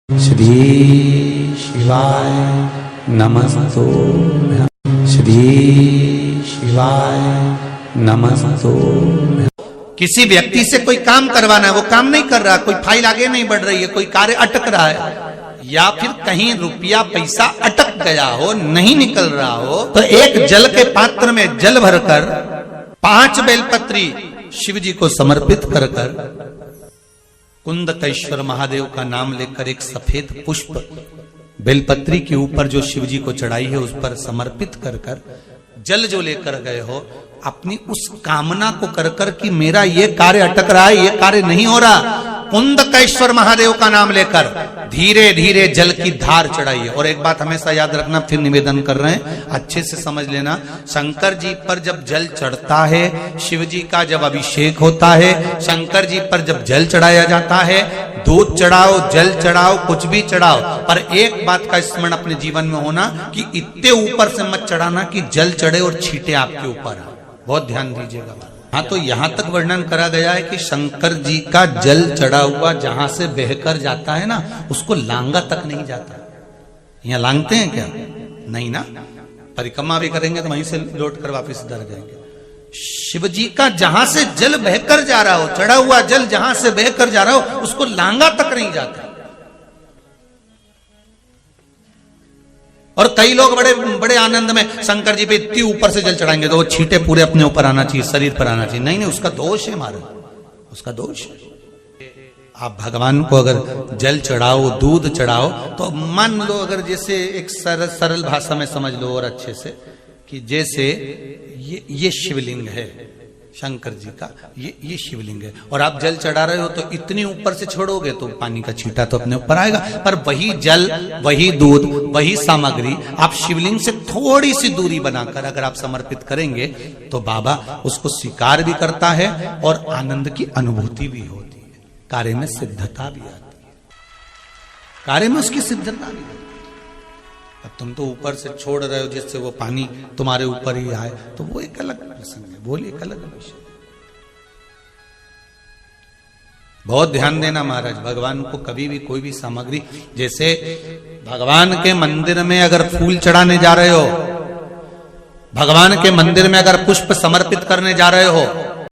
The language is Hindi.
श्री शिवाय नमस्तुभ्यं। श्री शिवाय नमस्तुभ्यं। किसी व्यक्ति से कोई काम करवाना है, वो काम नहीं कर रहा, कोई फाइल आगे नहीं बढ़ रही है, कोई कार्य अटक रहा है, या फिर कहीं रुपया पैसा अटक गया हो, नहीं निकल रहा हो, तो एक जल के पात्र में जल भरकर 5 बेलपत्री शिव जी को समर्पित कर कुंदकेश्वर महादेव का नाम लेकर एक सफेद पुष्प बेलपत्री के ऊपर जो शिव जी को चढ़ाई है उस पर समर्पित कर जल जो लेकर गए हो, अपनी उस कामना को कर कि मेरा ये कार्य अटक रहा है, ये कार्य नहीं हो रहा, कुंदकेश्वर महादेव का नाम लेकर धीरे धीरे जल की धार चढ़ाइए। और एक बात हमेशा याद रखना, फिर निवेदन कर रहे हैं, अच्छे से समझ लेना, शंकर जी पर जब जल चढ़ता है, शिव जी का जब अभिषेक होता है, शंकर जी पर जब जल चढ़ाया जाता है, दूध चढ़ाओ, जल चढ़ाओ, कुछ भी चढ़ाओ, पर एक बात का स्मरण अपने जीवन में होना कि इतने ऊपर से मत चढ़ाना कि जल चढ़े और छींटे आपके ऊपर आ। बहुत ध्यान दीजिएगा। हाँ, तो यहां तक वर्णन करा गया है कि शंकर जी का जल चढ़ा हुआ जहां से बहकर जाता है ना, उसको लांगा तक नहीं जाता। यहाँ लांगते हैं क्या? नहीं ना, परिक्रमा भी करेंगे तो वहीं से लौट कर वापिस इधर जाएंगे। शिव जी का जहां से जल बहकर जा रहा हो, चढ़ा हुआ जल जहां से बहकर जा रहा हो, उसको लांगा तक नहीं जाता। और कई लोग बड़े बड़े आनंद में शंकर जी पे इतनी ऊपर से जल चढ़ाएंगे तो वो छींटे पूरे अपने ऊपर आना चाहिए, शरीर पर आना चाहिए। नहीं नहीं, उसका दोष है महाराज, उसका दोष है। आप भगवान को अगर जल चढ़ाओ, दूध चढ़ाओ, तो मान लो अगर जैसे एक सरल भाषा में समझ लो और अच्छे से, कि जैसे ये शिवलिंग है शंकर जी का, ये शिवलिंग है, और आप जल चढ़ा रहे हो तो इतनी ऊपर से छोड़ोगे तो पानी का छींटा तो अपने ऊपर आएगा, पर वही जल, वही दूध, वही सामग्री आप शिवलिंग से थोड़ी सी दूरी बनाकर अगर आप समर्पित करेंगे तो बाबा उसको स्वीकार भी करता है और आनंद की अनुभूति भी होती है, कार्य में सिद्धता भी आती है, कार्य में उसकी सिद्धता भी होती है। अब तुम तो ऊपर से छोड़ रहे हो जिससे वो पानी तुम्हारे ऊपर ही आए, तो वो एक अलग प्रसंग है, बोलिए एक अलग विषय। बहुत ध्यान देना महाराज, भगवान को कभी भी कोई भी सामग्री, जैसे भगवान के मंदिर में अगर फूल चढ़ाने जा रहे हो, भगवान के मंदिर में अगर पुष्प समर्पित करने जा रहे हो,